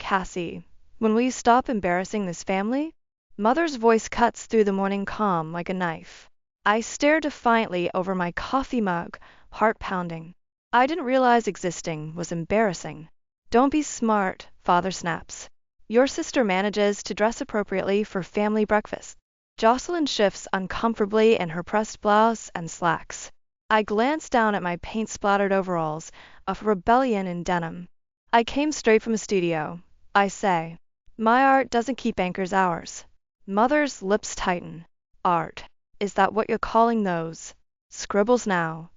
Cassie, when will you stop embarrassing this family? Mother's voice cuts through the morning calm like a knife. I stare defiantly over my coffee mug, heart pounding. I didn't realize existing was embarrassing. Don't be smart, father snaps. Your sister manages to dress appropriately for family breakfast. Jocelyn shifts uncomfortably in her pressed blouse and slacks. I glance down at my paint-splattered overalls, a rebellion in denim. I came straight from a studio, I say. My art doesn't keep anchors hours. Mother's lips tighten. Art. Is that what you're calling those? Scribbles now.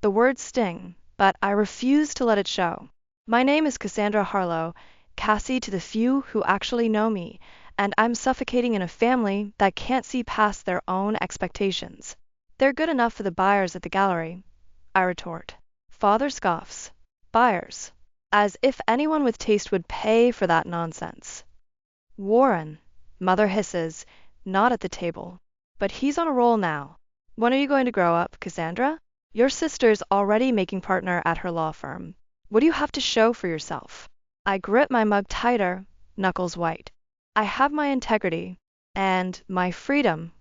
The words sting, but I refuse to let it show. My name is Cassandra Harlow, Cassie to the few who actually know me, and I'm suffocating in a family that can't see past their own expectations. They're good enough for the buyers at the gallery, I retort. Father scoffs. Buyers. As if anyone with taste would pay for that nonsense. Warren, Mother hisses, not at the table. But he's on a roll now. When are you going to grow up, Cassandra? Your sister's already making partner at her law firm. What do you have to show for yourself? I grip my mug tighter, knuckles white. I have my integrity. And my freedom.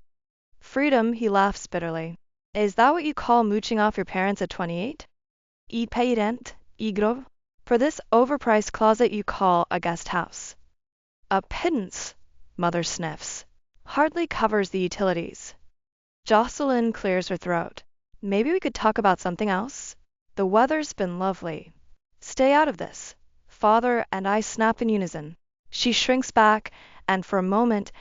Freedom, he laughs bitterly. Is that what you call mooching off your parents at 28? I paint, igro? For this overpriced closet you call a guest house. A pittance, Mother sniffs. Hardly covers the utilities. Jocelyn clears her throat. Maybe we could talk about something else? The weather's been lovely. Stay out of this. Father and I snap in unison. She shrinks back, and for a moment,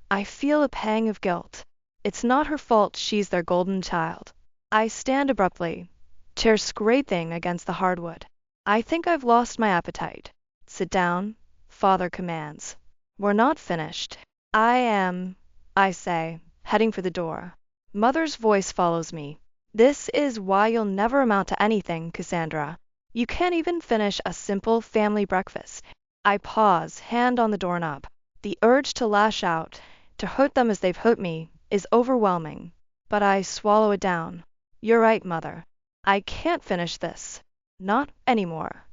I feel a pang of guilt. It's not her fault she's their golden child. I stand abruptly, chair scraping against the hardwood. I think I've lost my appetite. Sit down, Father commands. We're not finished. I say, heading for the door. Mother's voice follows me. This is why you'll never amount to anything, Cassandra. You can't even finish a simple family breakfast. I pause, hand on the doorknob. The urge to lash out, to hurt them as they've hurt me, is overwhelming. But I swallow it down. You're right, Mother. I can't finish this. Not anymore.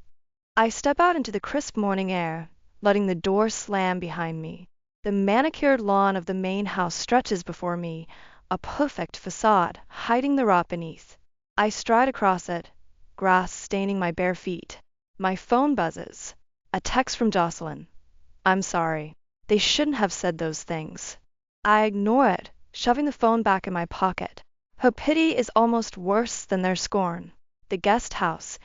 I step out into the crisp morning air, letting the door slam behind me. The manicured lawn of the main house stretches before me, a perfect facade hiding the rot beneath. I stride across it, grass staining my bare feet. My phone buzzes. A text from Jocelyn. I'm sorry. They shouldn't have said those things. I ignore it, shoving the phone back in my pocket. Her pity is almost worse than their scorn. The guest house,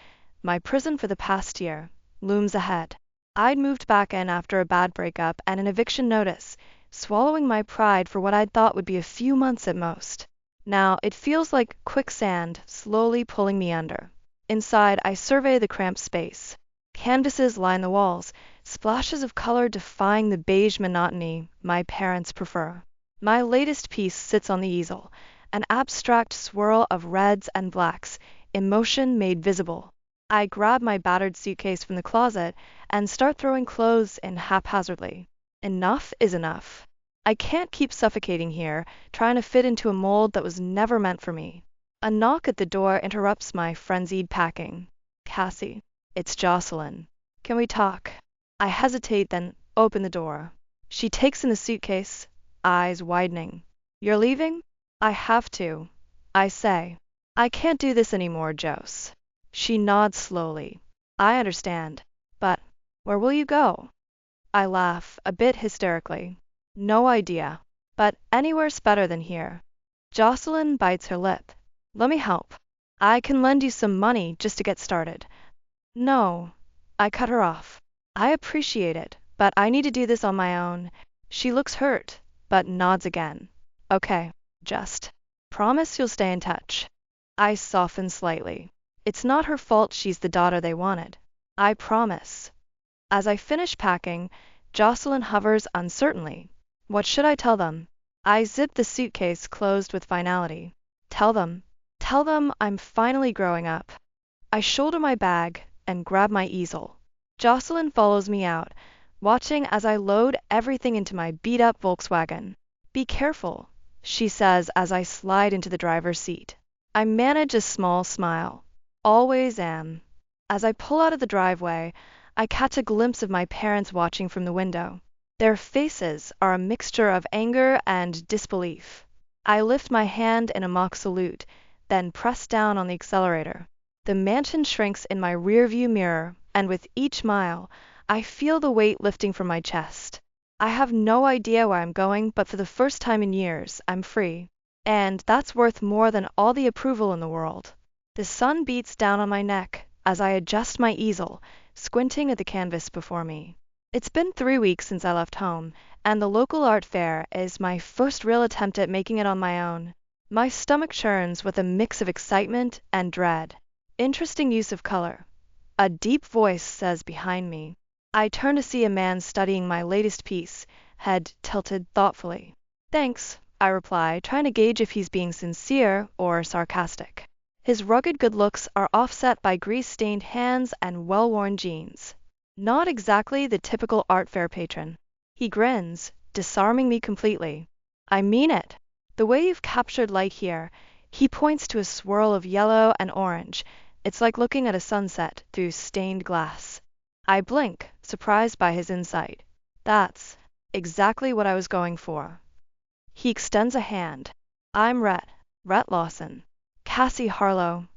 my prison for the past year, looms ahead. I'd moved back in after a bad breakup and an eviction notice, swallowing my pride for what I'd thought would be a few months at most. Now it feels like quicksand slowly pulling me under. Inside, I survey the cramped space. Canvases line the walls, splashes of color defying the beige monotony my parents prefer. My latest piece sits on the easel, an abstract swirl of reds and blacks, emotion made visible. I grab my battered suitcase from the closet and start throwing clothes in haphazardly. Enough is enough. I can't keep suffocating here, trying to fit into a mold that was never meant for me. A knock at the door interrupts my frenzied packing. Cassie. It's Jocelyn. Can we talk? I hesitate, then open the door. She takes in the suitcase, eyes widening. You're leaving? I have to. I say. I can't do this anymore, Jose. She nods slowly. I understand. But where will you go? I laugh, a bit hysterically. No idea. But anywhere's better than here. Jocelyn bites her lip. Let me help. I can lend you some money just to get started. No. I cut her off. I appreciate it, but I need to do this on my own. She looks hurt, but nods again. Okay, just. Promise you'll stay in touch. I soften slightly. It's not her fault she's the daughter they wanted. I promise. As I finish packing, Jocelyn hovers uncertainly. What should I tell them? I zip the suitcase closed with finality. Tell them I'm finally growing up. I shoulder my bag and grab my easel. Jocelyn follows me out, watching as I load everything into my beat-up Volkswagen. Be careful, she says as I slide into the driver's seat. I manage a small smile. Always am. As I pull out of the driveway, I catch a glimpse of my parents watching from the window. Their faces are a mixture of anger and disbelief. I lift my hand in a mock salute, then press down on the accelerator. The mansion shrinks in my rearview mirror, and with each mile, I feel the weight lifting from my chest. I have no idea where I'm going, but for the first time in years, I'm free. And that's worth more than all the approval in the world. The sun beats down on my neck as I adjust my easel, squinting at the canvas before me. It's been 3 weeks since I left home, and the local art fair is my first real attempt at making it on my own. My stomach churns with a mix of excitement and dread. Interesting use of color. A deep voice says behind me. I turn to see a man studying my latest piece, head tilted thoughtfully. Thanks, I reply, trying to gauge if he's being sincere or sarcastic. His rugged good looks are offset by grease-stained hands and well-worn jeans. Not exactly the typical art fair patron. He grins, disarming me completely. I mean it. The way you've captured light here, he points to a swirl of yellow and orange. It's like looking at a sunset through stained glass. I blink, surprised by his insight. That's exactly what I was going for. He extends a hand. I'm Rhett Lawson. Cassie Harlow,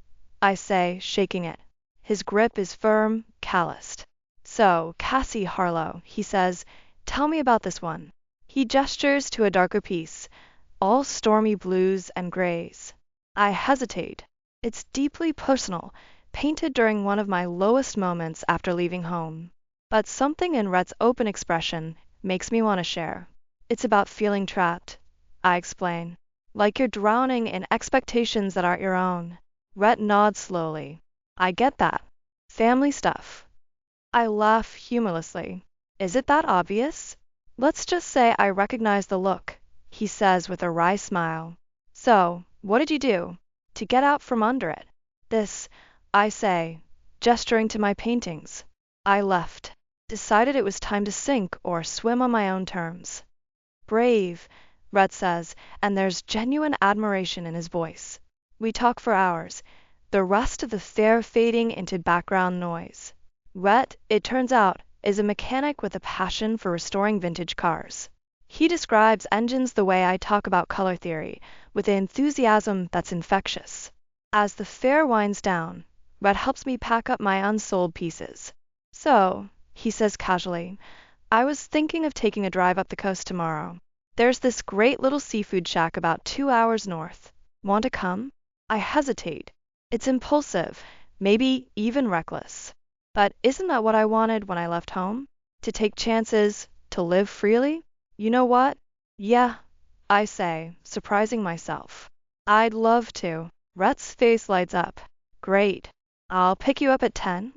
I say, shaking it. His grip is firm, calloused. So, Cassie Harlow, he says, tell me about this one. He gestures to a darker piece, all stormy blues and grays. I hesitate. It's deeply personal, painted during one of my lowest moments after leaving home. But something in Rhett's open expression makes me want to share. It's about feeling trapped, I explain. Like you're drowning in expectations that aren't your own. Rhett nods slowly. I get that. Family stuff. I laugh humorlessly. Is it that obvious? Let's just say I recognize the look, he says with a wry smile. So, what did you do to get out from under it? This, I say, gesturing to my paintings. I left. Decided it was time to sink or swim on my own terms. Brave, Rhett says, and there's genuine admiration in his voice. We talk for hours, the rest of the fair fading into background noise. Rhett, it turns out, is a mechanic with a passion for restoring vintage cars. He describes engines the way I talk about color theory, with an enthusiasm that's infectious. As the fair winds down, Rhett helps me pack up my unsold pieces. So, he says casually, I was thinking of taking a drive up the coast tomorrow. There's this great little seafood shack about 2 hours north. Want to come? I hesitate. It's impulsive, maybe even reckless. But isn't that what I wanted when I left home? To take chances, to live freely? You know what? Yeah, I say, surprising myself. I'd love to. Rhett's face lights up. Great. I'll pick you up at 10.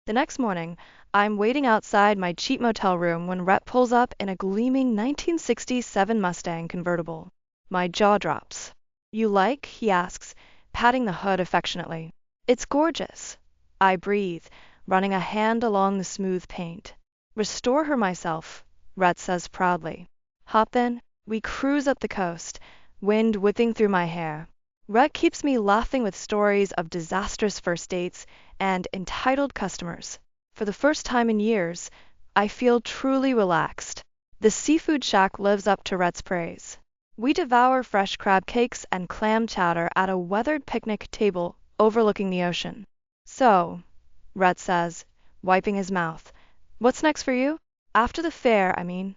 The next morning, I'm waiting outside my cheap motel room when Rhett pulls up in a gleaming 1967 Mustang convertible. My jaw drops. You like? He asks, patting the hood affectionately. It's gorgeous. I breathe, running a hand along the smooth paint. Restore her myself, Rhett says proudly. Hop in. We cruise up the coast, wind whipping through my hair. Rhett keeps me laughing with stories of disastrous first dates and entitled customers. For the first time in years, I feel truly relaxed. The seafood shack lives up to Rhett's praise. We devour fresh crab cakes and clam chowder at a weathered picnic table overlooking the ocean. So, Rhett says, wiping his mouth, what's next for you? After the fair, I mean.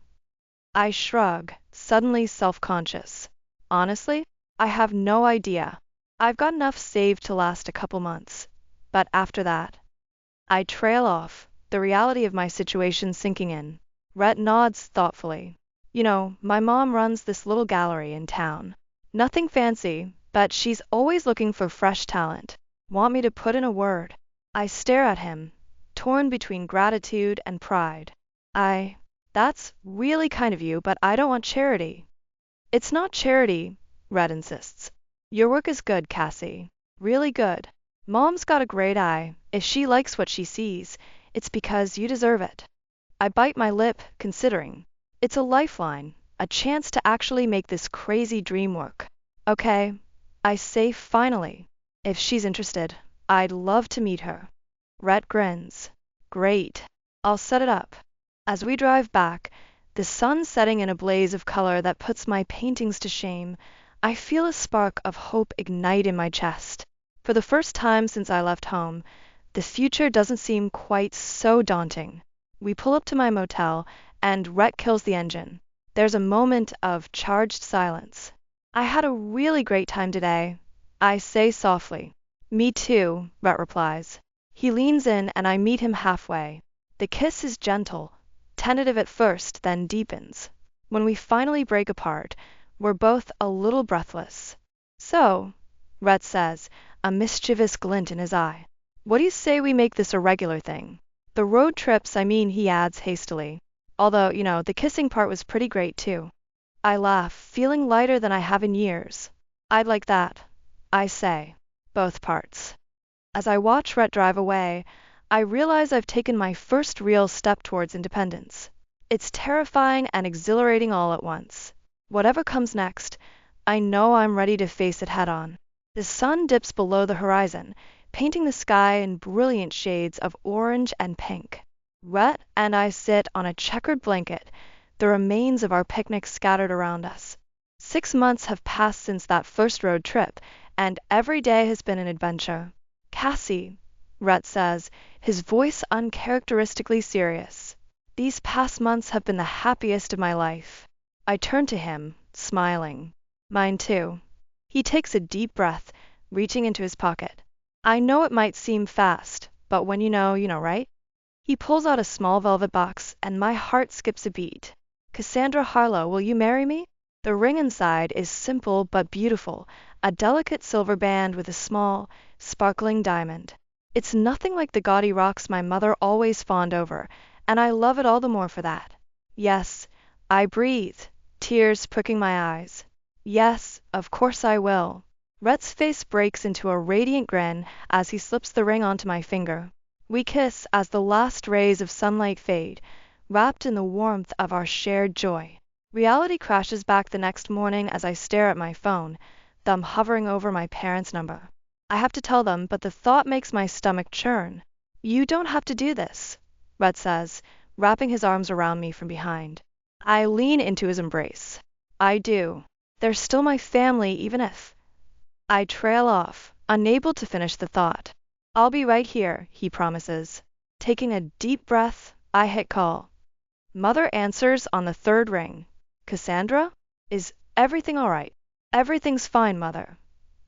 I shrug, suddenly self-conscious. Honestly, I have no idea. I've got enough saved to last a couple months. But after that, I trail off, the reality of my situation sinking in. Rhett nods thoughtfully. You know, my mom runs this little gallery in town. Nothing fancy, but she's always looking for fresh talent. Want me to put in a word? I stare at him, torn between gratitude and pride. That's really kind of you, but I don't want charity. It's not charity, Rhett insists. Your work is good, Cassie. Really good. Mom's got a great eye. If she likes what she sees, it's because you deserve it. I bite my lip, considering. It's a lifeline, a chance to actually make this crazy dream work. Okay, I say finally. If she's interested, I'd love to meet her. Rhett grins. Great. I'll set it up. As we drive back, the sun setting in a blaze of color that puts my paintings to shame, I feel a spark of hope ignite in my chest. For the first time since I left home, the future doesn't seem quite so daunting. We pull up to my motel, and Rhett kills the engine. There's a moment of charged silence. I had a really great time today, I say softly. Me too, Rhett replies. He leans in and I meet him halfway. The kiss is gentle, tentative at first, then deepens. When we finally break apart, we're both a little breathless. So, Rhett says, a mischievous glint in his eye, what do you say we make this a regular thing? The road trips, I mean, he adds hastily. Although, the kissing part was pretty great too. I laugh, feeling lighter than I have in years. I'd like that, I say. Both parts. As I watch Rhett drive away, I realize I've taken my first real step towards independence. It's terrifying and exhilarating all at once. Whatever comes next, I know I'm ready to face it head on. The sun dips below the horizon, painting the sky in brilliant shades of orange and pink. Rhett and I sit on a checkered blanket, the remains of our picnic scattered around us. 6 months have passed since that first road trip, and every day has been an adventure. Cassie, Rhett says, his voice uncharacteristically serious. These past months have been the happiest of my life. I turn to him, smiling. Mine too. He takes a deep breath, reaching into his pocket. I know it might seem fast, but when you know, right? He pulls out a small velvet box, and my heart skips a beat. Cassandra Harlow, will you marry me? The ring inside is simple but beautiful, a delicate silver band with a small, sparkling diamond. It's nothing like the gaudy rocks my mother always fawned over, and I love it all the more for that. Yes, I breathe, tears pricking my eyes. Yes, of course I will. Rhett's face breaks into a radiant grin as he slips the ring onto my finger. We kiss as the last rays of sunlight fade, wrapped in the warmth of our shared joy. Reality crashes back the next morning as I stare at my phone, thumb hovering over my parents' number. I have to tell them, but the thought makes my stomach churn. You don't have to do this, Rhett says, wrapping his arms around me from behind. I lean into his embrace. I do. They're still my family even if... I trail off, unable to finish the thought. I'll be right here, he promises. Taking a deep breath, I hit call. Mother answers on the third ring. Cassandra? Is everything all right? Everything's fine, Mother,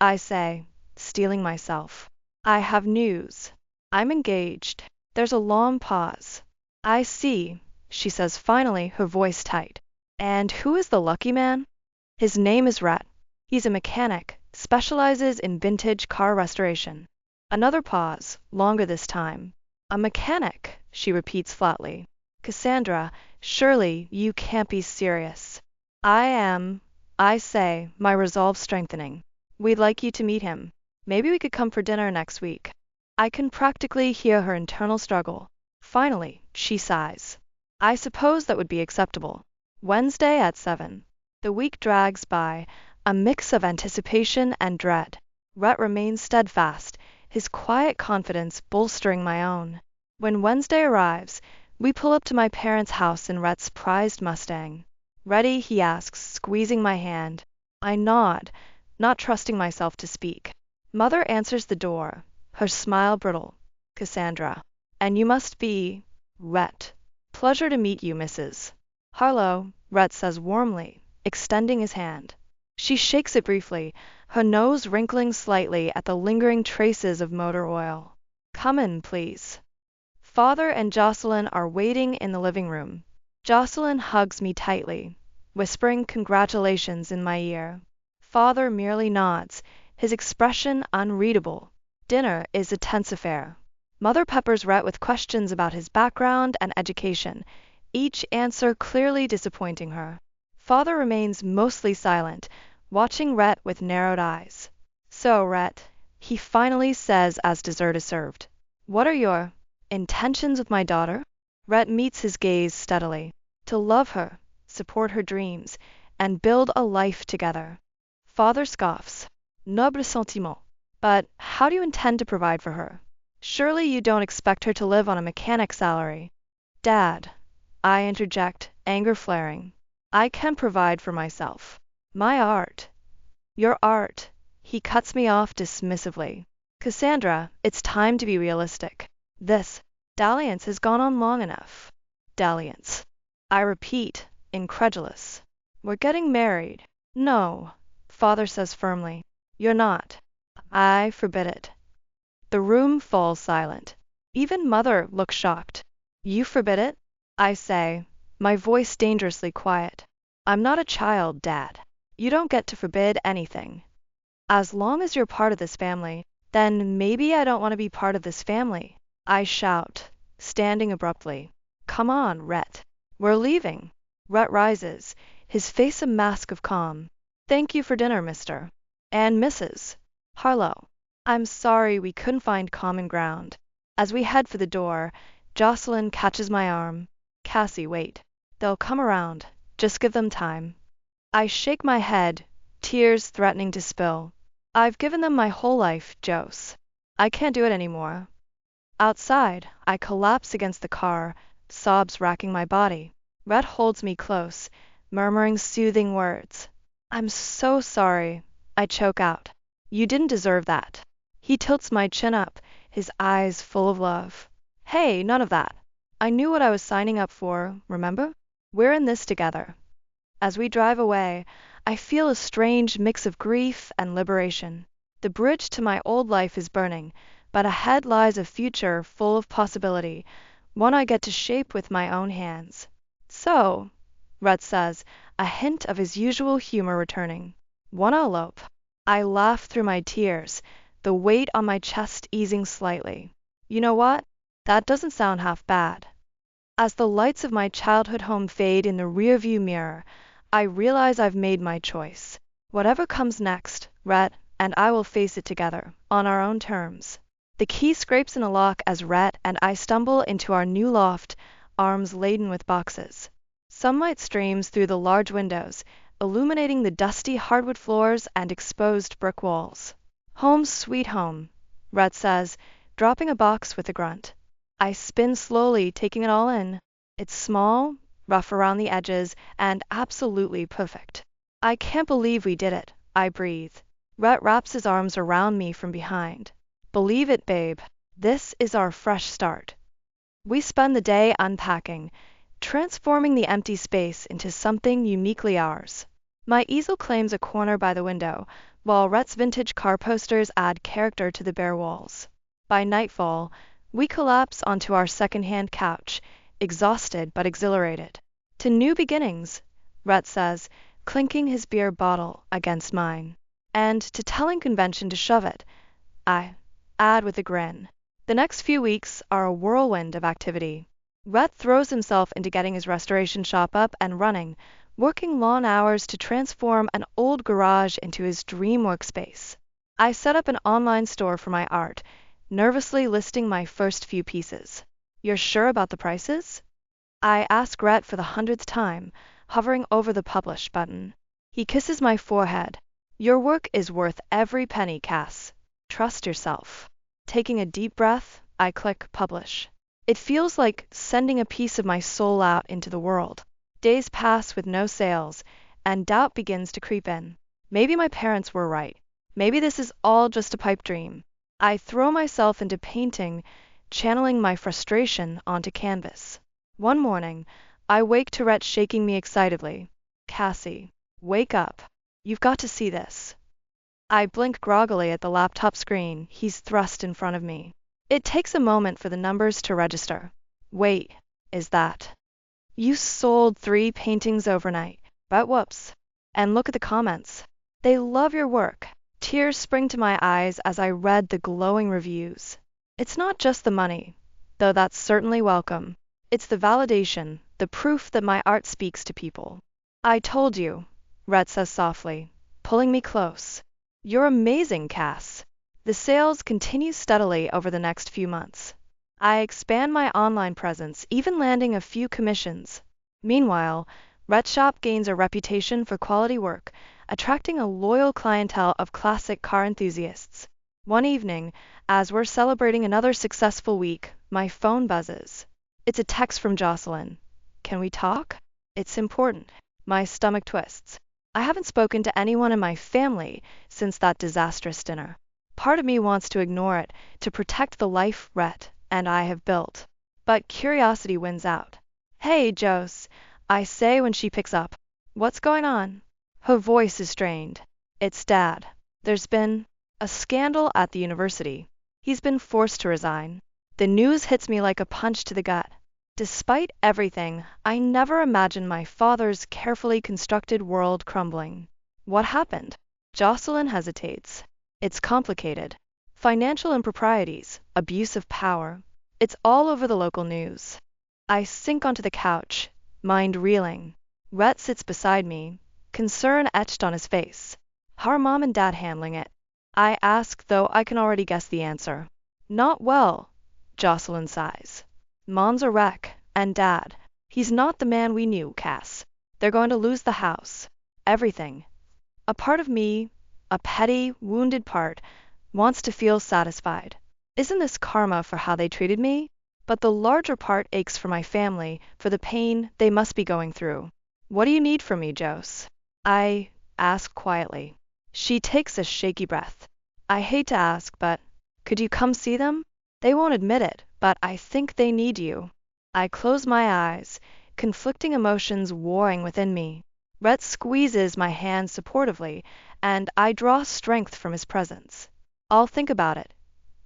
I say, steeling myself. I have news. I'm engaged. There's a long pause. I see, she says finally, her voice tight. And who is the lucky man? His name is Rhett. He's a mechanic, specializes in vintage car restoration. Another pause, longer this time. A mechanic, she repeats flatly. Cassandra, surely you can't be serious. I am, I say, my resolve strengthening. We'd like you to meet him. Maybe we could come for dinner next week. I can practically hear her internal struggle. Finally, she sighs. I suppose that would be acceptable. Wednesday at 7. The week drags by, a mix of anticipation and dread. Rhett remains steadfast, his quiet confidence bolstering my own. When Wednesday arrives, we pull up to my parents' house in Rhett's prized Mustang. Ready, he asks, squeezing my hand. I nod, not trusting myself to speak. Mother answers the door, her smile brittle. Cassandra. And you must be... Rhett. Pleasure to meet you, Mrs. Harlow, Rhett says warmly, extending his hand. She shakes it briefly, her nose wrinkling slightly at the lingering traces of motor oil. Come in, please. Father and Jocelyn are waiting in the living room. Jocelyn hugs me tightly, whispering congratulations in my ear. Father merely nods, his expression unreadable. Dinner is a tense affair. Mother peppers Rhett with questions about his background and education, each answer clearly disappointing her. Father remains mostly silent, watching Rhett with narrowed eyes. So, Rhett, he finally says as dessert is served. What are your intentions with my daughter? Rhett meets his gaze steadily. To love her, support her dreams, and build a life together. Father scoffs. Noble sentiment. But how do you intend to provide for her? Surely you don't expect her to live on a mechanic's salary. Dad, I interject, anger flaring. I can provide for myself. My art. Your art. He cuts me off dismissively. Cassandra, it's time to be realistic. This dalliance has gone on long enough. Dalliance. I repeat, incredulous. We're getting married. No, Father says firmly. You're not. I forbid it. The room falls silent. Even Mother looks shocked. You forbid it? I say, my voice dangerously quiet. I'm not a child, Dad. You don't get to forbid anything. As long as you're part of this family, then maybe I don't want to be part of this family. I shout, standing abruptly. Come on, Rhett. We're leaving. Rhett rises, his face a mask of calm. Thank you for dinner, Mr. and Mrs. Harlow. I'm sorry we couldn't find common ground. As we head for the door, Jocelyn catches my arm. Cassie, wait. They'll come around. Just give them time. I shake my head, tears threatening to spill. I've given them my whole life, Jose. I can't do it anymore. Outside, I collapse against the car, sobs racking my body. Rhett holds me close, murmuring soothing words. I'm so sorry, I choke out. You didn't deserve that. He tilts my chin up, his eyes full of love. Hey, none of that. I knew what I was signing up for, remember? We're in this together. As we drive away, I feel a strange mix of grief and liberation. The bridge to my old life is burning, but ahead lies a future full of possibility, one I get to shape with my own hands. So, Rhett says, a hint of his usual humor returning. Wanna elope? I laugh through my tears, the weight on my chest easing slightly. You know what? That doesn't sound half bad. As the lights of my childhood home fade in the rearview mirror, I realize I've made my choice. Whatever comes next, Rhett and I will face it together, on our own terms. The key scrapes in a lock as Rhett and I stumble into our new loft, arms laden with boxes. Sunlight streams through the large windows, illuminating the dusty hardwood floors and exposed brick walls. Home sweet home, Rhett says, dropping a box with a grunt. I spin slowly, taking it all in. It's small, rough around the edges, and absolutely perfect. I can't believe we did it, I breathe. Rhett wraps his arms around me from behind. Believe it, babe. This is our fresh start. We spend the day unpacking, transforming the empty space into something uniquely ours. My easel claims a corner by the window, while Rhett's vintage car posters add character to the bare walls. By nightfall, we collapse onto our second-hand couch, exhausted but exhilarated. To new beginnings, Rhett says, clinking his beer bottle against mine. And to telling convention to shove it, I add with a grin. The next few weeks are a whirlwind of activity. Rhett throws himself into getting his restoration shop up and running, working long hours to transform an old garage into his dream workspace. I set up an online store for my art, nervously listing my first few pieces. You're sure about the prices? I ask Rhett for the 100th time, hovering over the publish button. He kisses my forehead. Your work is worth every penny, Cass. Trust yourself. Taking a deep breath, I click publish. It feels like sending a piece of my soul out into the world. Days pass with no sales, and doubt begins to creep in. Maybe my parents were right. Maybe this is all just a pipe dream. I throw myself into painting, channeling my frustration onto canvas. One morning, I wake to Rhett shaking me excitedly. Cassie, wake up. You've got to see this. I blink groggily at the laptop screen he's thrust in front of me. It takes a moment for the numbers to register. Wait, is that? You sold 3 paintings overnight, but whoops. And look at the comments. They love your work. Tears spring to my eyes as I read the glowing reviews. It's not just the money, though that's certainly welcome. It's the validation, the proof that my art speaks to people. I told you, Rhett says softly, pulling me close. You're amazing, Cass. The sales continue steadily over the next few months. I expand my online presence, even landing a few commissions. Meanwhile, Rhett's shop gains a reputation for quality work, attracting a loyal clientele of classic car enthusiasts. One evening, as we're celebrating another successful week, my phone buzzes. It's a text from Jocelyn. Can we talk? It's important. My stomach twists. I haven't spoken to anyone in my family since that disastrous dinner. Part of me wants to ignore it, to protect the life Rhett and I have built. But curiosity wins out. Hey, Jose, I say when she picks up. What's going on? Her voice is strained. It's Dad. There's been a scandal at the university. He's been forced to resign. The news hits me like a punch to the gut. Despite everything, I never imagined my father's carefully constructed world crumbling. What happened? Jocelyn hesitates. It's complicated. Financial improprieties, abuse of power. It's all over the local news. I sink onto the couch, mind reeling. Rhett sits beside me, concern etched on his face. How are Mom and Dad handling it? I ask, though I can already guess the answer. Not well, Jocelyn sighs. Mom's a wreck, and Dad, he's not the man we knew, Cass. They're going to lose the house. Everything. A part of me, a petty, wounded part, wants to feel satisfied. Isn't this karma for how they treated me? But the larger part aches for my family, for the pain they must be going through. What do you need from me, Jose? I ask quietly. She takes a shaky breath. I hate to ask, but could you come see them? They won't admit it, but I think they need you. I close my eyes, conflicting emotions warring within me. Rhett squeezes my hand supportively, and I draw strength from his presence. I'll think about it.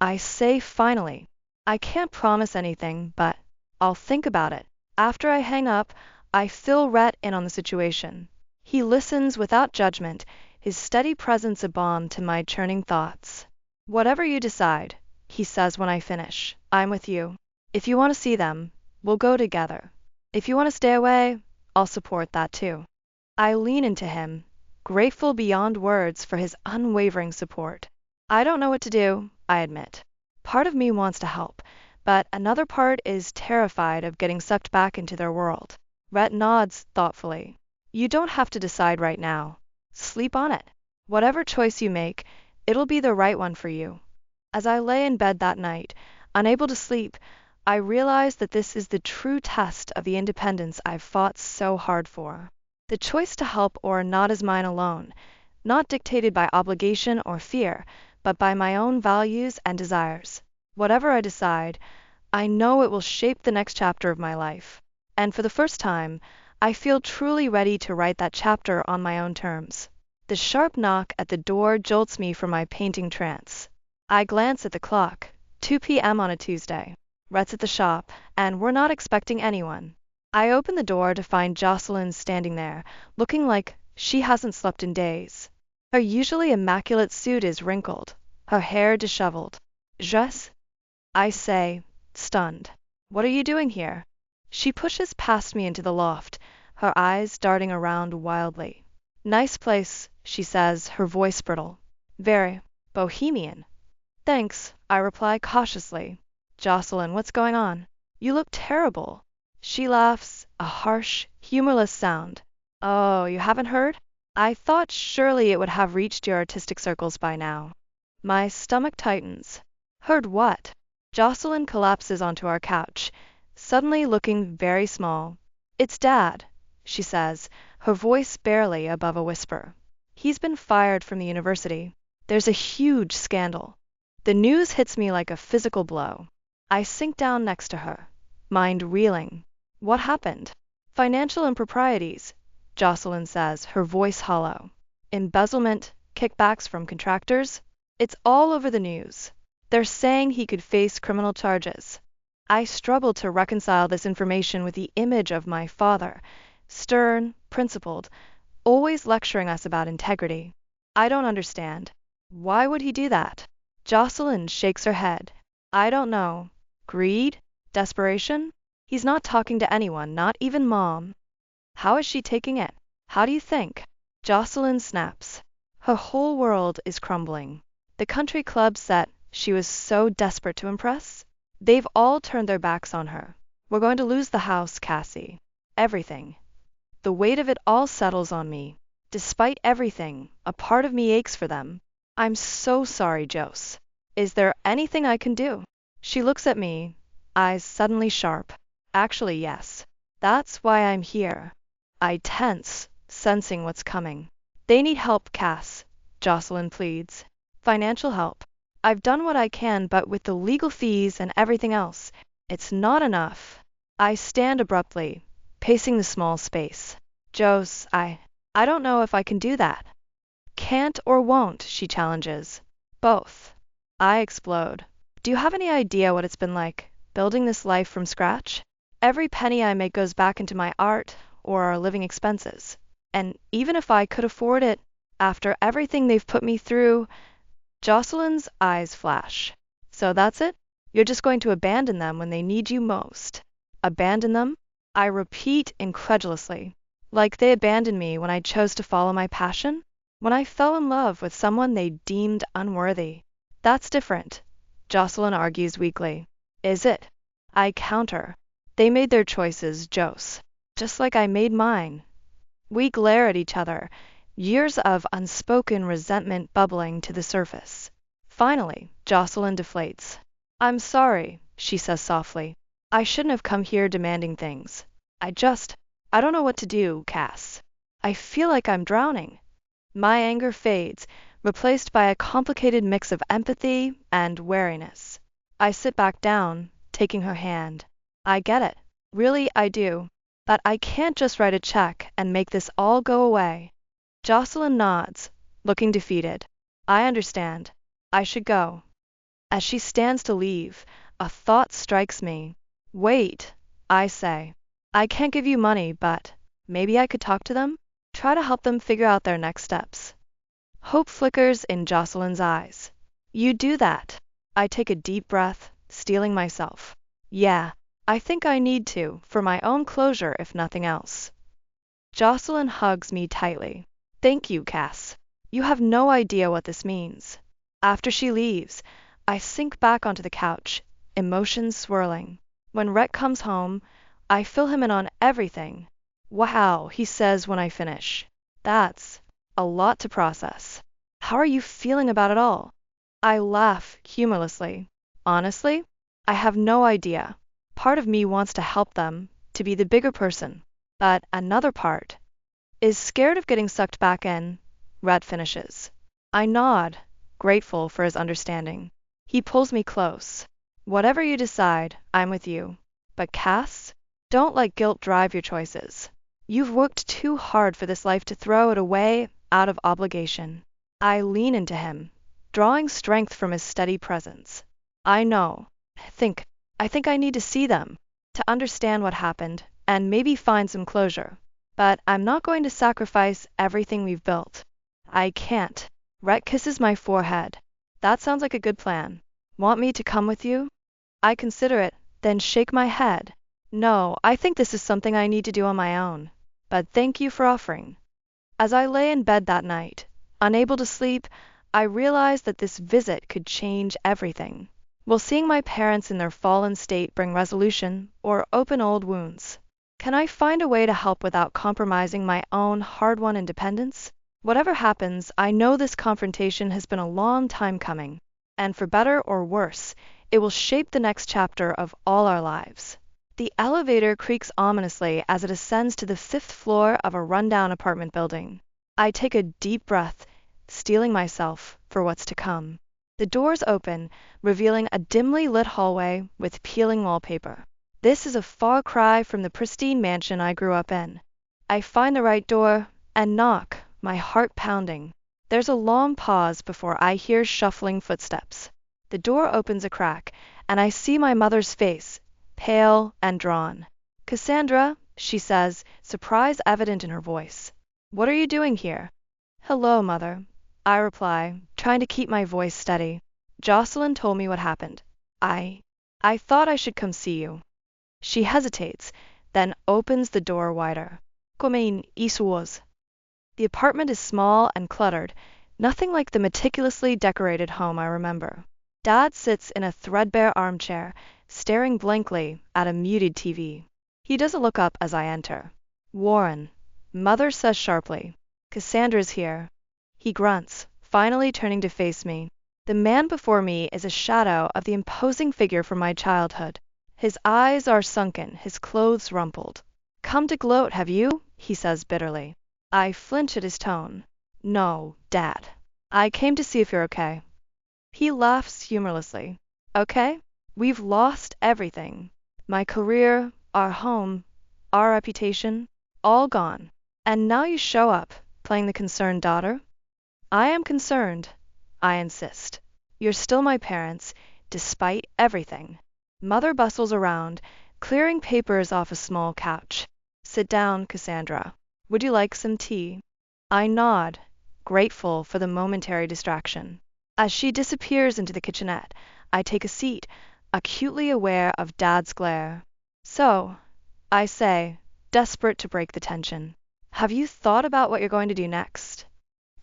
I say finally. I can't promise anything, but I'll think about it. After I hang up, I fill Rhett in on the situation. He listens without judgment, his steady presence a balm to my churning thoughts. Whatever you decide, he says when I finish, I'm with you. If you want to see them, we'll go together. If you want to stay away, I'll support that too. I lean into him, grateful beyond words for his unwavering support. I don't know what to do, I admit. Part of me wants to help, but another part is terrified of getting sucked back into their world. Rhett nods thoughtfully. You don't have to decide right now. Sleep on it. Whatever choice you make, it'll be the right one for you. As I lay in bed that night, unable to sleep, I realize that this is the true test of the independence I've fought so hard for. The choice to help or not is mine alone, not dictated by obligation or fear, but by my own values and desires. Whatever I decide, I know it will shape the next chapter of my life. And for the first time, I feel truly ready to write that chapter on my own terms. The sharp knock at the door jolts me from my painting trance. I glance at the clock, 2 p.m. on a Tuesday. Rhett's at the shop, and we're not expecting anyone. I open the door to find Jocelyn standing there, looking like she hasn't slept in days. Her usually immaculate suit is wrinkled, her hair disheveled. Jess? I say, stunned. What are you doing here? She pushes past me into the loft, her eyes darting around wildly. Nice place, she says, her voice brittle. Very bohemian. Thanks, I reply cautiously. Jocelyn, what's going on? You look terrible. She laughs, a harsh, humorless sound. Oh, you haven't heard? I thought surely it would have reached your artistic circles by now. My stomach tightens. Heard what? Jocelyn collapses onto our couch, suddenly looking very small. It's Dad, she says, her voice barely above a whisper. He's been fired from the university. There's a huge scandal. The news hits me like a physical blow. I sink down next to her, mind reeling. What happened? Financial improprieties, Jocelyn says, her voice hollow. Embezzlement, kickbacks from contractors. It's all over the news. They're saying he could face criminal charges. I struggle to reconcile this information with the image of my father, stern, principled, always lecturing us about integrity. I don't understand. Why would he do that? Jocelyn shakes her head. I don't know. Greed? Desperation? He's not talking to anyone, not even Mom. How is she taking it? How do you think? Jocelyn snaps. Her whole world is crumbling. The country club set she was so desperate to impress? They've all turned their backs on her. We're going to lose the house, Cassie. Everything. The weight of it all settles on me. Despite everything, a part of me aches for them. I'm so sorry, Jose. Is there anything I can do? She looks at me, eyes suddenly sharp. Actually, yes. That's why I'm here. I tense, sensing what's coming. They need help, Cass, Jocelyn pleads. Financial help. I've done what I can, but with the legal fees and everything else, it's not enough. I stand abruptly, pacing the small space. Jose, I don't know if I can do that. Can't or won't, she challenges. Both. I explode. Do you have any idea what it's been like, building this life from scratch? Every penny I make goes back into my art or our living expenses. And even if I could afford it, after everything they've put me through, Jocelyn's eyes flash. So that's it? You're just going to abandon them when they need you most. Abandon them? I repeat incredulously. Like they abandoned me when I chose to follow my passion? When I fell in love with someone they deemed unworthy? That's different, Jocelyn argues weakly. Is it? I counter. They made their choices, Jose, just like I made mine. We glare at each other, years of unspoken resentment bubbling to the surface. Finally, Jocelyn deflates. I'm sorry, she says softly. I shouldn't have come here demanding things. I don't know what to do, Cass. I feel like I'm drowning. My anger fades, replaced by a complicated mix of empathy and wariness. I sit back down, taking her hand. I get it. Really, I do. But I can't just write a check and make this all go away. Jocelyn nods, looking defeated. I understand. I should go. As she stands to leave, a thought strikes me. Wait, I say. I can't give you money, but maybe I could talk to them? Try to help them figure out their next steps. Hope flickers in Jocelyn's eyes. You do that. I take a deep breath, steeling myself. Yeah, I think I need to, for my own closure if nothing else. Jocelyn hugs me tightly. Thank you, Cass. You have no idea what this means. After she leaves, I sink back onto the couch, emotions swirling. When Rhett comes home, I fill him in on everything. Wow, he says when I finish. That's a lot to process. How are you feeling about it all? I laugh humorlessly. Honestly, I have no idea. Part of me wants to help them, to be the bigger person. But another part is scared of getting sucked back in. Rhett finishes. I nod, grateful for his understanding. He pulls me close. Whatever you decide, I'm with you. But Cass, don't let guilt drive your choices. You've worked too hard for this life to throw it away out of obligation. I lean into him, drawing strength from his steady presence. I know. I think I need to see them, to understand what happened, and maybe find some closure. But I'm not going to sacrifice everything we've built. I can't. Rhett kisses my forehead. That sounds like a good plan. Want me to come with you? I consider it, then shake my head. No, I think this is something I need to do on my own. But thank you for offering. As I lay in bed that night, unable to sleep, I realized that this visit could change everything. Will seeing my parents in their fallen state bring resolution or open old wounds? Can I find a way to help without compromising my own hard-won independence? Whatever happens, I know this confrontation has been a long time coming, and for better or worse, it will shape the next chapter of all our lives. The elevator creaks ominously as it ascends to the 5th floor of a rundown apartment building. I take a deep breath, steeling myself for what's to come. The doors open, revealing a dimly lit hallway with peeling wallpaper. This is a far cry from the pristine mansion I grew up in. I find the right door and knock, my heart pounding. There's a long pause before I hear shuffling footsteps. The door opens a crack, and I see my mother's face, pale and drawn. Cassandra, she says, surprise evident in her voice. What are you doing here? Hello, Mother, I reply, trying to keep my voice steady. Jocelyn told me what happened. I thought I should come see you. She hesitates, then opens the door wider. Come in, isso was. The apartment is small and cluttered, nothing like the meticulously decorated home I remember. Dad sits in a threadbare armchair, staring blankly at a muted TV. He doesn't look up as I enter. Warren, Mother says sharply. Cassandra's here. He grunts, finally turning to face me. The man before me is a shadow of the imposing figure from my childhood. His eyes are sunken, his clothes rumpled. Come to gloat, have you? He says bitterly. I flinch at his tone. No, Dad. I came to see if you're okay. He laughs humorlessly. Okay? We've lost everything. My career, our home, our reputation, all gone. And now you show up, playing the concerned daughter? I am concerned, I insist. You're still my parents, despite everything. Mother bustles around, clearing papers off a small couch. Sit down, Cassandra. Would you like some tea? I nod, grateful for the momentary distraction. As she disappears into the kitchenette, I take a seat, acutely aware of Dad's glare. So, I say, desperate to break the tension, have you thought about what you're going to do next?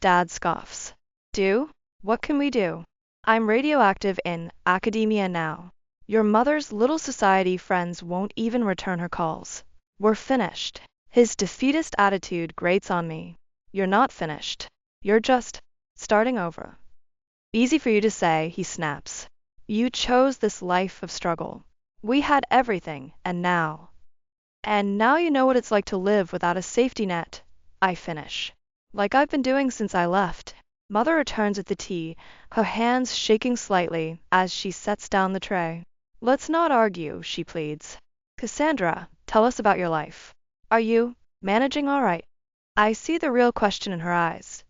Dad scoffs. Do? What can we do? I'm radioactive in academia now. Your mother's little society friends won't even return her calls. We're finished. His defeatist attitude grates on me. You're not finished. You're just starting over. Easy for you to say, he snaps. You chose this life of struggle. We had everything, and now you know what it's like to live without a safety net, I finish. Like I've been doing since I left. Mother returns with the tea, her hands shaking slightly as she sets down the tray. Let's not argue, she pleads. Cassandra, tell us about your life. Are you managing all right? I see the real question in her eyes.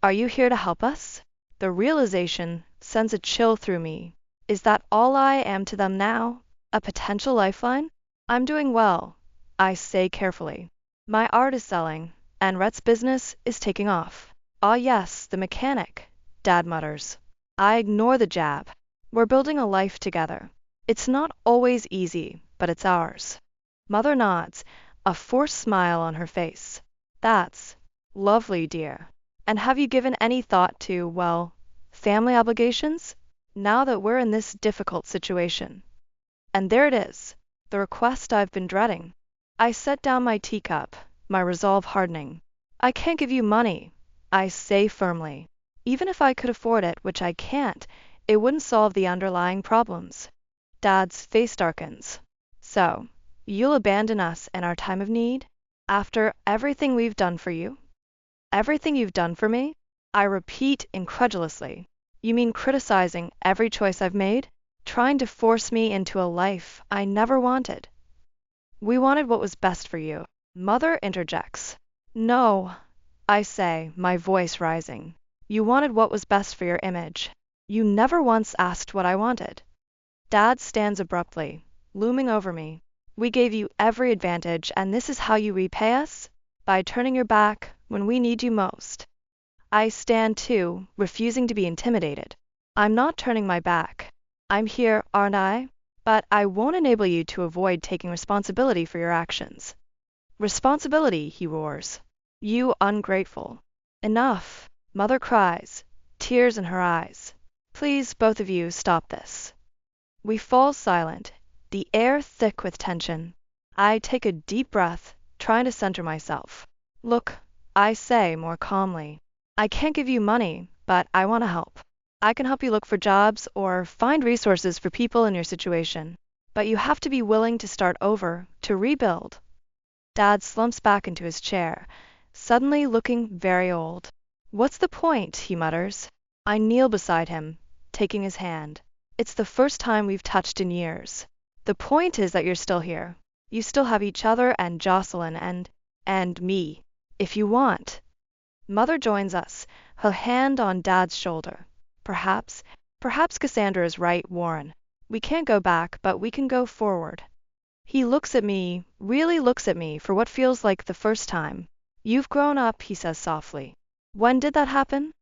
Are you here to help us? The realization sends a chill through me. Is that all I am to them now? A potential lifeline? I'm doing well, I say carefully. My art is selling, and Rhett's business is taking off. Ah yes, the mechanic, Dad mutters. I ignore the jab. We're building a life together. It's not always easy, but it's ours. Mother nods, a forced smile on her face. That's lovely, dear. And have you given any thought to, well, family obligations? Now that we're in this difficult situation. And there it is, the request I've been dreading. I set down my teacup, my resolve hardening. I can't give you money, I say firmly. Even if I could afford it, which I can't, it wouldn't solve the underlying problems. Dad's face darkens. So, you'll abandon us in our time of need? After everything we've done for you? Everything you've done for me? I repeat incredulously. You mean criticizing every choice I've made? Trying to force me into a life I never wanted? We wanted what was best for you. Mother interjects. No, I say, my voice rising. You wanted what was best for your image. You never once asked what I wanted. Dad stands abruptly, looming over me. We gave you every advantage, and this is how you repay us? By turning your back when we need you most. I stand too, refusing to be intimidated. I'm not turning my back. I'm here, aren't I? But I won't enable you to avoid taking responsibility for your actions. Responsibility, he roars. You ungrateful. Enough, Mother cries, tears in her eyes. Please, both of you, stop this. We fall silent, the air thick with tension. I take a deep breath, trying to center myself. Look, I say more calmly. I can't give you money, but I want to help. I can help you look for jobs or find resources for people in your situation. But you have to be willing to start over, to rebuild. Dad slumps back into his chair, suddenly looking very old. What's the point? He mutters. I kneel beside him, taking his hand. It's the first time we've touched in years. The point is that you're still here. You still have each other and Jocelyn and me, if you want. Mother joins us, her hand on Dad's shoulder. Perhaps Cassandra is right, Warren. We can't go back, but we can go forward. He looks at me, really looks at me for what feels like the first time. You've grown up, he says softly. When did that happen?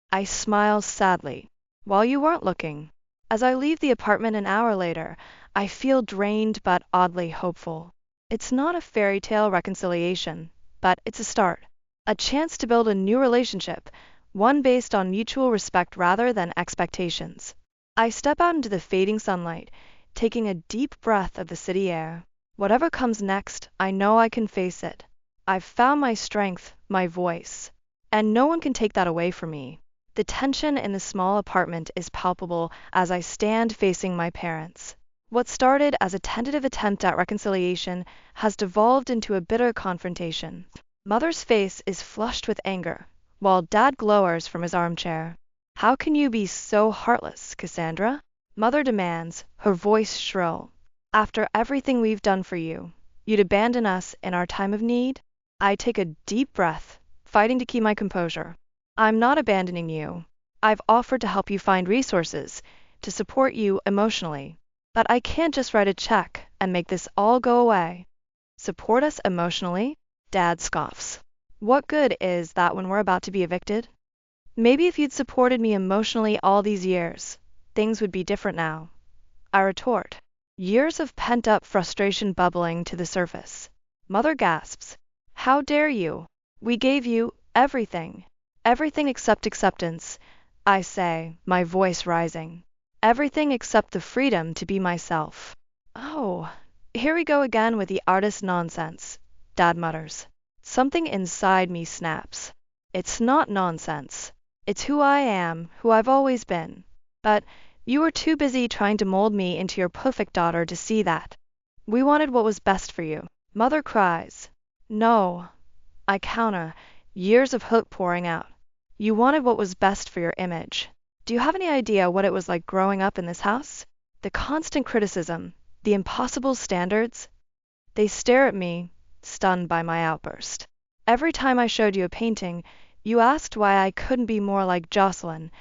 I smile sadly. While you weren't looking. As I leave the apartment an hour later, I feel drained but oddly hopeful. It's not a fairy tale reconciliation, but it's a start. A chance to build a new relationship, one based on mutual respect rather than expectations. I step out into the fading sunlight, taking a deep breath of the city air. Whatever comes next, I know I can face it. I've found my strength, my voice, and no one can take that away from me. The tension in the small apartment is palpable as I stand facing my parents. What started as a tentative attempt at reconciliation has devolved into a bitter confrontation. Mother's face is flushed with anger, while Dad glowers from his armchair. How can you be so heartless, Cassandra? Mother demands, her voice shrill. After everything we've done for you, you'd abandon us in our time of need? I take a deep breath, fighting to keep my composure. I'm not abandoning you. I've offered to help you find resources to support you emotionally. But I can't just write a check and make this all go away. Support us emotionally? Dad scoffs. What good is that when we're about to be evicted? Maybe if you'd supported me emotionally all these years, things would be different now. I retort, years of pent-up frustration bubbling to the surface. Mother gasps. How dare you? We gave you everything. Everything except acceptance, I say, my voice rising. Everything except the freedom to be myself. Oh, here we go again with the artist nonsense, Dad mutters. Something inside me snaps. It's not nonsense. It's who I am, who I've always been. But you were too busy trying to mold me into your perfect daughter to see that. We wanted what was best for you. Mother cries. No, I counter, years of hope pouring out. You wanted what was best for your image. Do you have any idea what it was like growing up in this house? The constant criticism, the impossible standards? They stare at me, stunned by my outburst. Every time I showed you a painting, you asked why I couldn't be more like Jocelyn.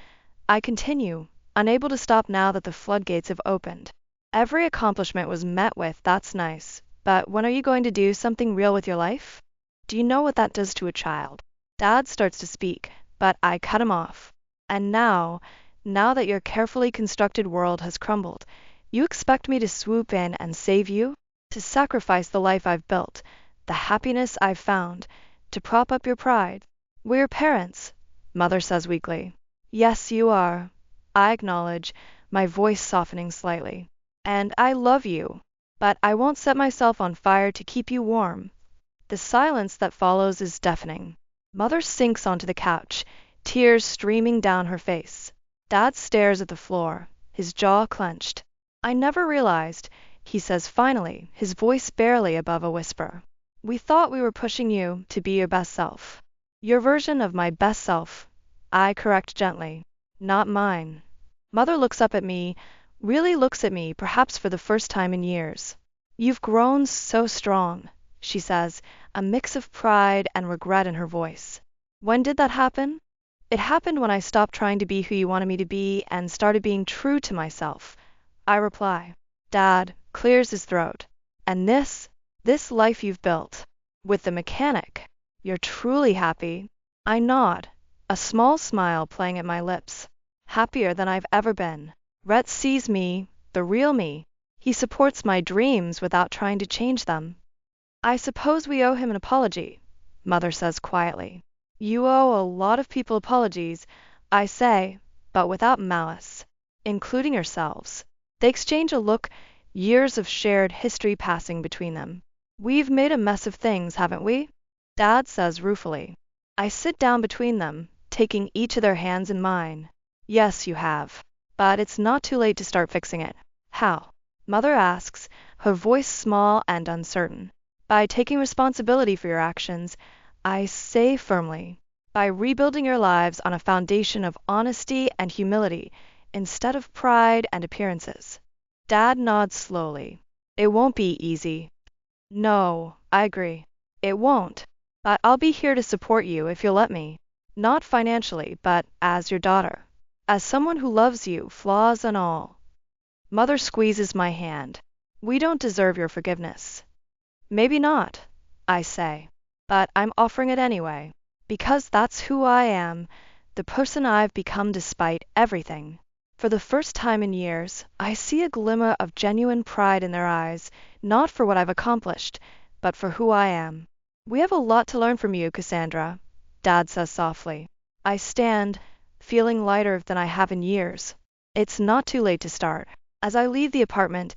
I continue, unable to stop now that the floodgates have opened. Every accomplishment was met with, that's nice, but when are you going to do something real with your life? Do you know what that does to a child? Dad starts to speak, but I cut him off. And now that your carefully constructed world has crumbled, you expect me to swoop in and save you? To sacrifice the life I've built, the happiness I've found, to prop up your pride? We're your parents, Mother says weakly. Yes, you are, I acknowledge, my voice softening slightly. And I love you, but I won't set myself on fire to keep you warm. The silence that follows is deafening. Mother sinks onto the couch, tears streaming down her face. Dad stares at the floor, his jaw clenched. I never realized, he says finally, his voice barely above a whisper. We thought we were pushing you to be your best self. Your version of my best self, I correct gently. Not mine. Mother looks up at me, really looks at me, perhaps for the first time in years. You've grown so strong, she says, a mix of pride and regret in her voice. When did that happen? It happened when I stopped trying to be who you wanted me to be and started being true to myself. I reply. Dad clears his throat. And this life you've built, with the mechanic, you're truly happy? I nod, a small smile playing at my lips. Happier than I've ever been. Rhett sees me, the real me. He supports my dreams without trying to change them. I suppose we owe him an apology, Mother says quietly. You owe a lot of people apologies, I say, but without malice, including yourselves. They exchange a look, years of shared history passing between them. We've made a mess of things, haven't we? Dad says ruefully. I sit down between them, taking each of their hands in mine. Yes, you have. But it's not too late to start fixing it. How? Mother asks, her voice small and uncertain. By taking responsibility for your actions, I say firmly, by rebuilding your lives on a foundation of honesty and humility instead of pride and appearances. Dad nods slowly. It won't be easy. No, I agree. It won't. But I'll be here to support you if you'll let me. Not financially, but as your daughter. As someone who loves you, flaws and all. Mother squeezes my hand. We don't deserve your forgiveness. Maybe not, I say. But I'm offering it anyway. Because that's who I am, the person I've become despite everything. For the first time in years, I see a glimmer of genuine pride in their eyes, not for what I've accomplished, but for who I am. We have a lot to learn from you, Cassandra, Dad says softly. I stand, feeling lighter than I have in years. It's not too late to start. As I leave the apartment,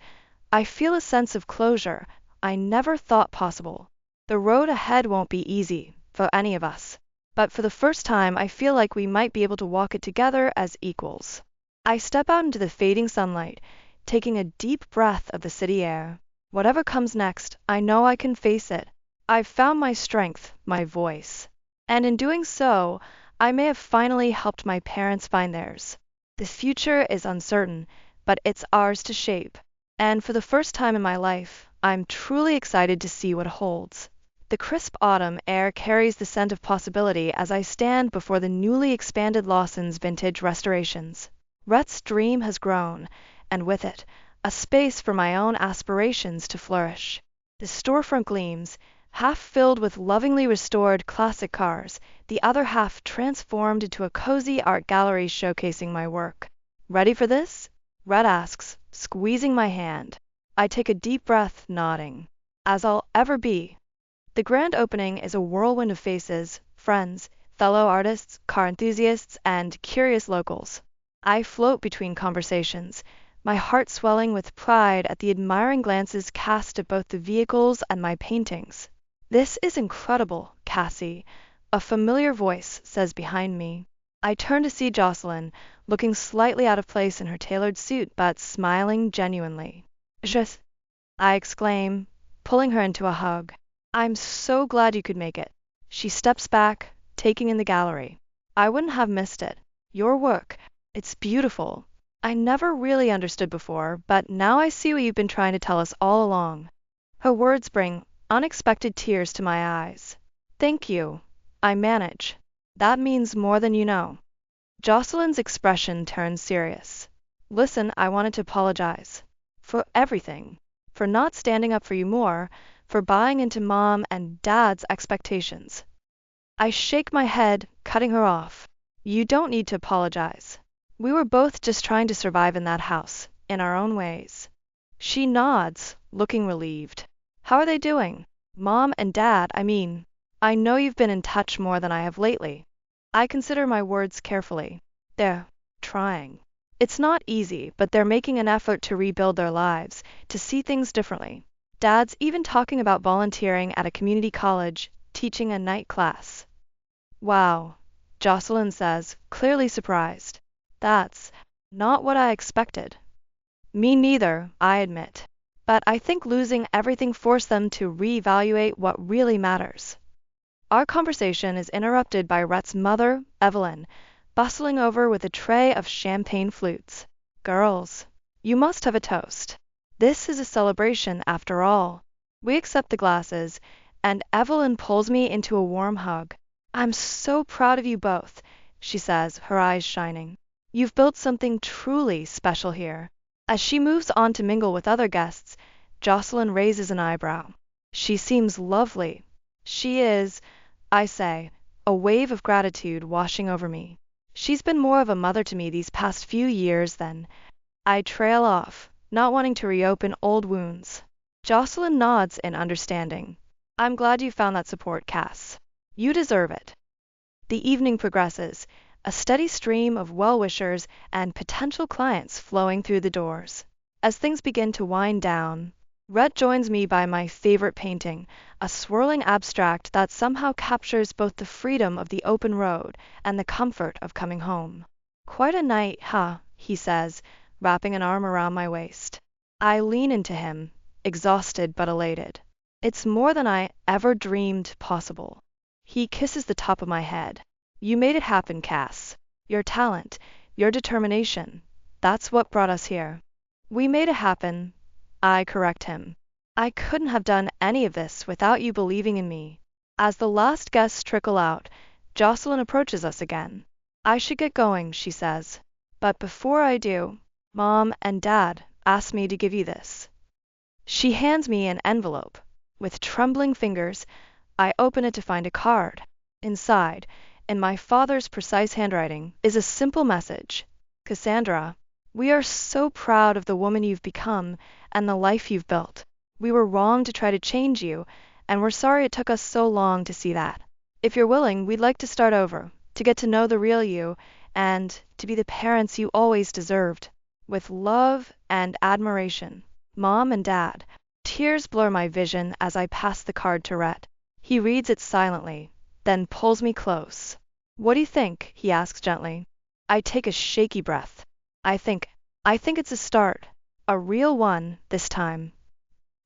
I feel a sense of closure I never thought possible. The road ahead won't be easy for any of us, but for the first time I feel like we might be able to walk it together as equals. I step out into the fading sunlight, taking a deep breath of the city air. Whatever comes next, I know I can face it. I've found my strength, my voice. And in doing so, I may have finally helped my parents find theirs. The future is uncertain, but it's ours to shape. And for the first time in my life, I'm truly excited to see what holds. The crisp autumn air carries the scent of possibility as I stand before the newly expanded Lawson's Vintage Restorations. Rhett's dream has grown, and with it, a space for my own aspirations to flourish. The storefront gleams, half filled with lovingly restored classic cars, the other half transformed into a cozy art gallery showcasing my work. Ready for this? Rhett asks, squeezing my hand. I take a deep breath, nodding. As I'll ever be. The grand opening is a whirlwind of faces, friends, fellow artists, car enthusiasts, and curious locals. I float between conversations, my heart swelling with pride at the admiring glances cast at both the vehicles and my paintings. This is incredible, Cassie, a familiar voice says behind me. I turn to see Jocelyn, looking slightly out of place in her tailored suit but smiling genuinely. Just, I exclaim, pulling her into a hug. I'm so glad you could make it. She steps back, taking in the gallery. I wouldn't have missed it. Your work, it's beautiful. I never really understood before, but now I see what you've been trying to tell us all along. Her words bring unexpected tears to my eyes. Thank you. I manage. That means more than you know. Jocelyn's expression turns serious. Listen, I wanted to apologize. For everything. For not standing up for you more, for buying into Mom and Dad's expectations. I shake my head, cutting her off. You don't need to apologize. We were both just trying to survive in that house, in our own ways. She nods, looking relieved. How are they doing? Mom and Dad, I mean. I know you've been in touch more than I have lately. I consider my words carefully. They're trying. It's not easy, but they're making an effort to rebuild their lives, to see things differently. Dad's even talking about volunteering at a community college, teaching a night class. Wow, Jocelyn says, clearly surprised. That's not what I expected. Me neither, I admit. But I think losing everything forced them to reevaluate what really matters. Our conversation is interrupted by Rhett's mother, Evelyn, bustling over with a tray of champagne flutes. Girls, you must have a toast. This is a celebration after all. We accept the glasses, and Evelyn pulls me into a warm hug. I'm so proud of you both, she says, her eyes shining. You've built something truly special here. As she moves on to mingle with other guests, Jocelyn raises an eyebrow. She seems lovely. She is, I say, a wave of gratitude washing over me. She's been more of a mother to me these past few years than I trail off, not wanting to reopen old wounds. Jocelyn nods in understanding. I'm glad you found that support, Cass. You deserve it. The evening progresses, a steady stream of well-wishers and potential clients flowing through the doors. As things begin to wind down, Rhett joins me by my favorite painting, a swirling abstract that somehow captures both the freedom of the open road and the comfort of coming home. Quite a night, huh? He says, wrapping an arm around my waist. I lean into him, exhausted but elated. It's more than I ever dreamed possible. He kisses the top of my head. You made it happen, Cass. Your talent, your determination, that's what brought us here. We made it happen, I correct him. I couldn't have done any of this without you believing in me. As the last guests trickle out, Jocelyn approaches us again. I should get going, she says. But before I do, Mom and Dad asked me to give you this. She hands me an envelope. With trembling fingers, I open it to find a card. Inside, in my father's precise handwriting, is a simple message. Cassandra, we are so proud of the woman you've become and the life you've built. We were wrong to try to change you, and we're sorry it took us so long to see that. If you're willing, we'd like to start over, to get to know the real you, and to be the parents you always deserved. With love and admiration, Mom and Dad. Tears blur my vision as I pass the card to Rhett. He reads it silently, then pulls me close. What do you think? He asks gently. I take a shaky breath. I think it's a start. A real one, this time.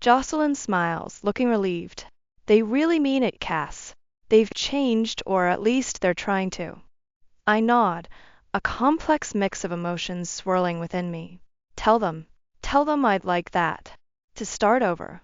Jocelyn smiles, looking relieved. They really mean it, Cass. They've changed, or at least they're trying to. I nod, a complex mix of emotions swirling within me. Tell them. Tell them I'd like that. To start over.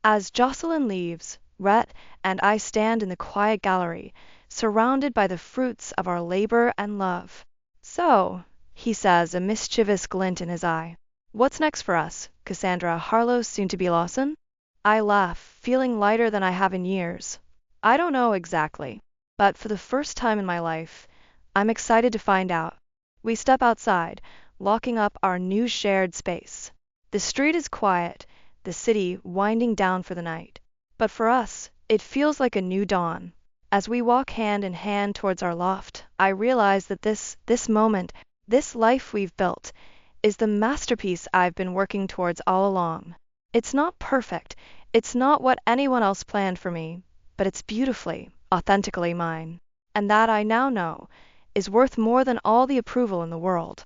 As Jocelyn leaves, Rhett and I stand in the quiet gallery, surrounded by the fruits of our labor and love. So, he says, a mischievous glint in his eye. What's next for us, Cassandra Harlow soon-to-be Lawson? I laugh, feeling lighter than I have in years. I don't know exactly, but for the first time in my life, I'm excited to find out. We step outside, locking up our new shared space. The street is quiet, the city winding down for the night. But for us, it feels like a new dawn. As we walk hand in hand towards our loft, I realize that this moment, this life we've built, is the masterpiece I've been working towards all along. It's not perfect, it's not what anyone else planned for me, but it's beautifully, authentically mine. And that I now know is worth more than all the approval in the world.